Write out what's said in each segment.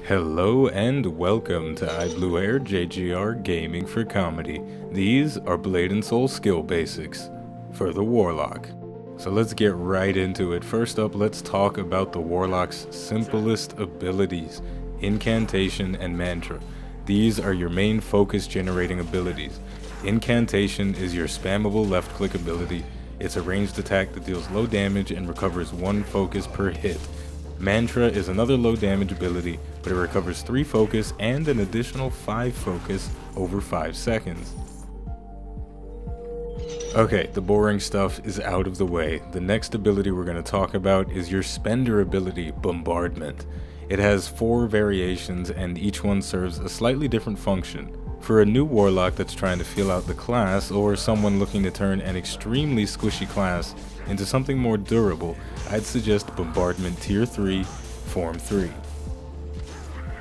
Hello and welcome to iBluAirJgR Gaming for Comedy. These are Blade and Soul skill basics for the Warlock. So let's get right into it. First up, let's talk about the Warlock's simplest abilities, Incantation and Mantra. These are your main focus generating abilities. Incantation is your spammable left click ability. It's a ranged attack that deals low damage and recovers 1 focus per hit. Mantra is another low damage ability, but it recovers 3 focus and an additional 5 focus over 5 seconds. Okay, the boring stuff is out of the way. The next ability we're going to talk about is your spender ability, Bombardment. It has 4 variations and each one serves a slightly different function. For a new Warlock that's trying to feel out the class, or someone looking to turn an extremely squishy class into something more durable, I'd suggest Bombardment Tier 3, Form 3.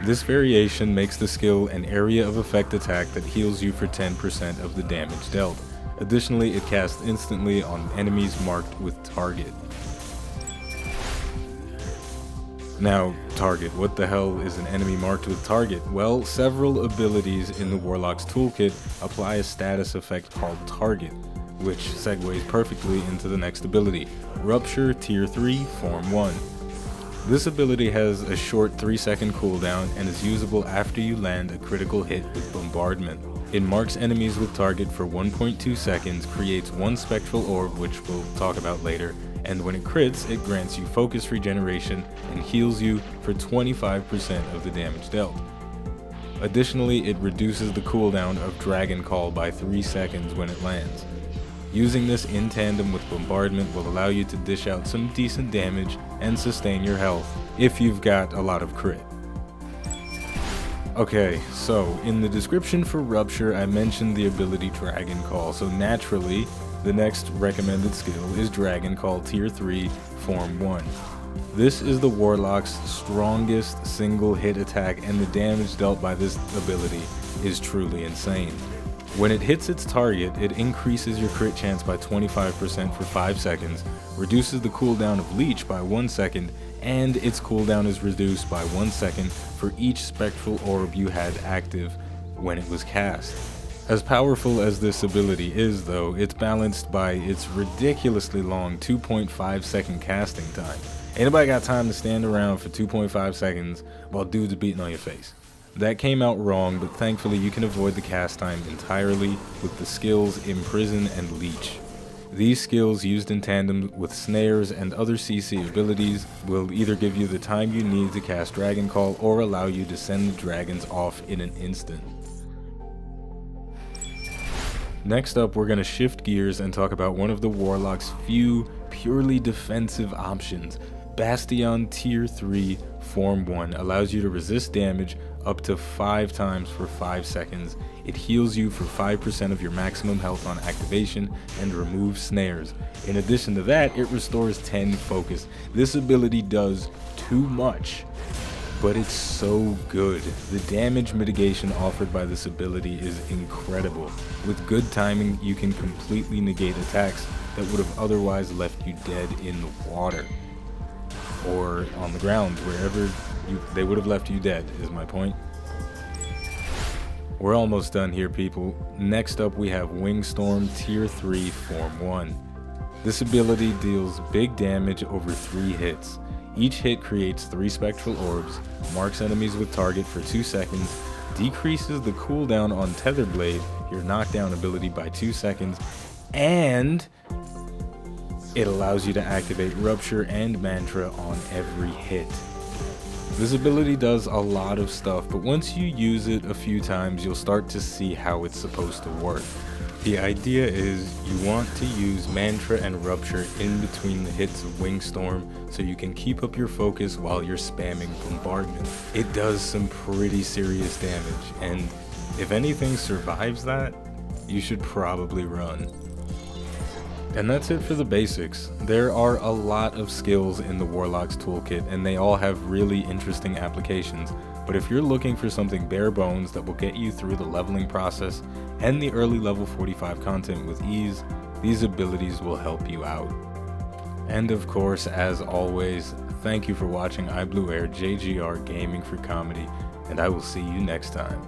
This variation makes the skill an area of effect attack that heals you for 10% of the damage dealt. Additionally, it casts instantly on enemies marked with target. Now, target. What the hell is an enemy marked with target? Well, several abilities in the Warlock's toolkit apply a status effect called target, which segues perfectly into the next ability, Rupture Tier 3, Form 1. This ability has a short 3-second cooldown and is usable after you land a critical hit with Bombardment. It marks enemies with target for 1.2 seconds, creates 1 spectral orb, which we'll talk about later, and when it crits, it grants you focus regeneration and heals you for 25% of the damage dealt. Additionally, it reduces the cooldown of Dragon Call by 3 seconds when it lands. Using this in tandem with Bombardment will allow you to dish out some decent damage and sustain your health if you've got a lot of crit. Okay, so in the description for Rupture I mentioned the ability Dragon Call, so naturally the next recommended skill is Dragon Call Tier 3, Form 1. This is the Warlock's strongest single hit attack, and the damage dealt by this ability is truly insane. When it hits its target, it increases your crit chance by 25% for 5 seconds, reduces the cooldown of Leech by 1 second, and its cooldown is reduced by 1 second for each spectral orb you had active when it was cast. As powerful as this ability is though, it's balanced by its ridiculously long 2.5 second casting time. Ain't nobody got time to stand around for 2.5 seconds while dudes are beating on your face. That came out wrong, but thankfully you can avoid the cast time entirely with the skills Imprison and Leech. These skills used in tandem with snares and other CC abilities will either give you the time you need to cast Dragon Call or allow you to send the dragons off in an instant. Next up, we're going to shift gears and talk about one of the Warlock's few purely defensive options. Bastiaan Tier 3 Form 1 allows you to resist damage up to 5 times for 5 seconds. It heals you for 5% of your maximum health on activation and removes snares. In addition to that, it restores 10 focus. This ability does too much, but it's so good. The damage mitigation offered by this ability is incredible. With good timing, you can completely negate attacks that would have otherwise left you dead in the water. Or on the ground, wherever they would have left you dead, is my point. We're almost done here, people. Next up we have Wingstorm Tier 3 Form 1. This ability deals big damage over 3 hits. Each hit creates 3 spectral orbs, marks enemies with target for 2 seconds, decreases the cooldown on Tether Blade, your knockdown ability, by 2 seconds, and it allows you to activate Rupture and Mantra on every hit. This ability does a lot of stuff, but once you use it a few times, you'll start to see how it's supposed to work. The idea is you want to use Mantra and Rupture in between the hits of Wingstorm so you can keep up your focus while you're spamming Bombardment. It does some pretty serious damage, and if anything survives that, you should probably run. And that's it for the basics. There are a lot of skills in the Warlock's toolkit, and they all have really interesting applications, but if you're looking for something bare bones that will get you through the leveling process and the early level 45 content with ease, these abilities will help you out. And of course, as always, thank you for watching iBluAirJgR Gaming for Comedy, and I will see you next time.